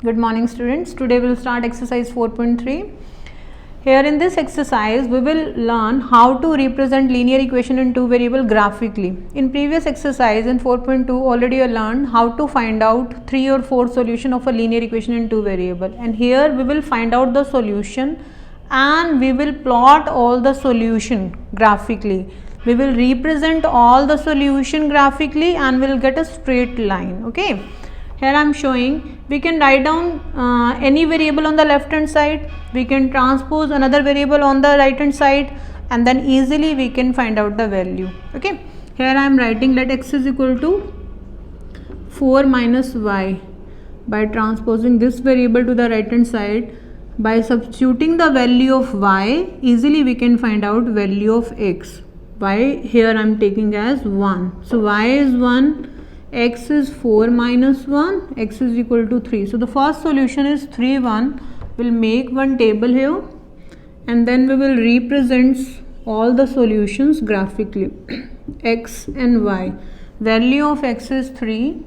Good morning students. Today we will start exercise 4.3. Here in this exercise we will learn how to represent linear equation in two variable graphically. In previous exercise in 4.2 already you learned how to find out 3 or 4 solution of a linear equation in two variable, and here we will find out the solution and we will plot all the solution graphically. We will represent all the solution graphically and we will get a straight line. Okay. Here I am showing we can write down any variable on the left hand side, we can transpose another variable on the right hand side, and then easily we can find out the value. Okay, here I am writing let x is equal to 4 minus y. By transposing this variable to the right hand side, by substituting the value of y, easily we can find out value of x. Y here I am taking as 1. So y is 1. X is 4 minus 1, x is equal to 3. So the first solution is 3, 1. We'll make one table here and then we will represent all the solutions graphically. X and y. Value of x is 3,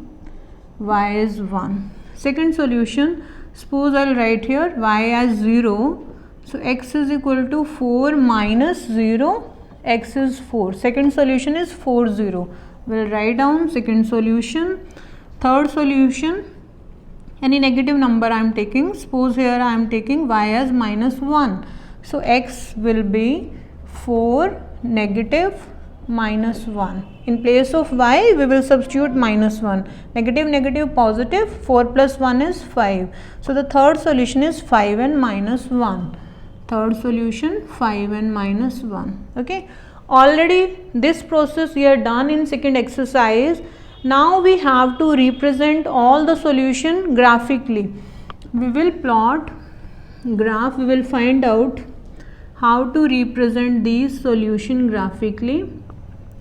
y is 1. Second solution, suppose I'll write here y as 0. So x is equal to 4 minus 0, x is 4. Second solution is 4, 0. We'll write down second solution. Third solution, any negative number I am taking. Suppose here I am taking y as minus 1. So x will be 4 negative minus 1. In place of y we will substitute minus 1. Negative negative positive, 4 plus 1 is 5. So the third solution is 5 and minus 1. Third solution 5 and minus 1. Okay. Already this process we are done in second exercise. Now we have to represent all the solution graphically. We will plot graph, we will find out how to represent these solution graphically.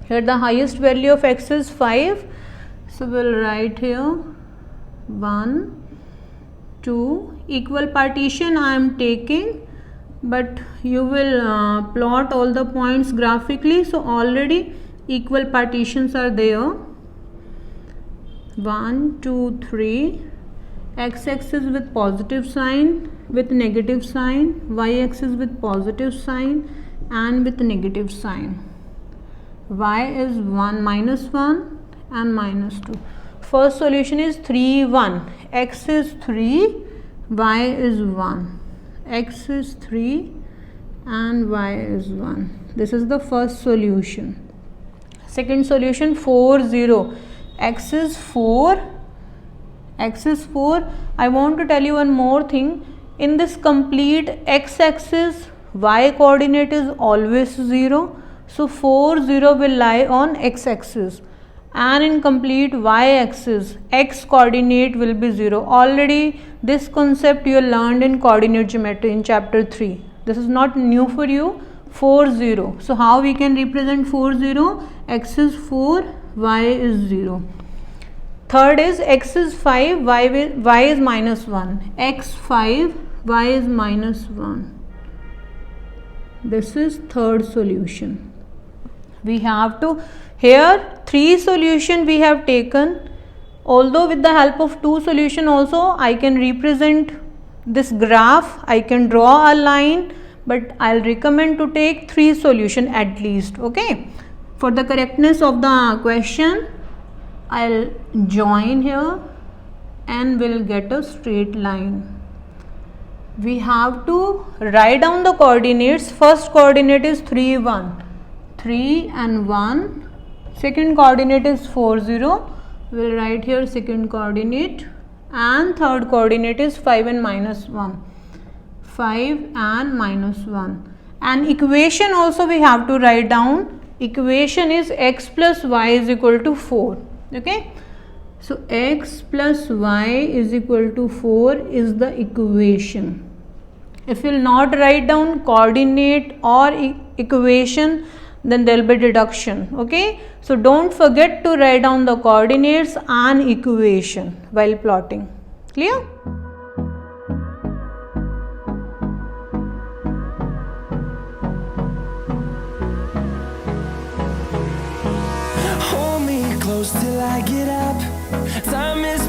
Here the highest value of x is 5. So we will write here 1, 2, equal partition I am taking, but you will plot all the points graphically. So already equal partitions are there. 1, 2, 3. X-axis with positive sign, with negative sign. Y-axis with positive sign and with negative sign. Y is 1 minus 1 and minus 2. First solution is 3, 1. X is 3, y is 1. X is 3 and y is 1. This is the first solution. Second solution 4, 0. X is 4. X is 4. I want to tell you one more thing. In this complete x-axis, y coordinate is always 0. So 4, 0 will lie on x-axis. And in complete y-axis, x coordinate will be 0. Already this concept you learned in coordinate geometry in chapter 3. This is not new for you. 4, 0. So how we can represent 4, 0? X is 4, y is 0. Third is x is 5, y is minus 1. X 5, y is minus 1. This is third solution. We have to, here 3 solution we have taken. Although with the help of 2 solution also I can represent this graph, I can draw a line, but I'll recommend to take 3 solution at least. Okay. For the correctness of the question, I'll join here and we'll get a straight line. We have to write down the coordinates. First coordinate is 3, 1. 3 and 1. Second coordinate is 4, 0. We'll write here second coordinate, and third coordinate is 5 and minus 1. 5 and minus 1. And equation also we have to write down. Equation is x plus y is equal to 4. Okay. So x plus y is equal to 4 is the equation. If you will not write down coordinate or equation, then there will be deduction. Okay. So don't forget to write down the coordinates and equation while plotting. Clear? Hold me close till I get up. Time is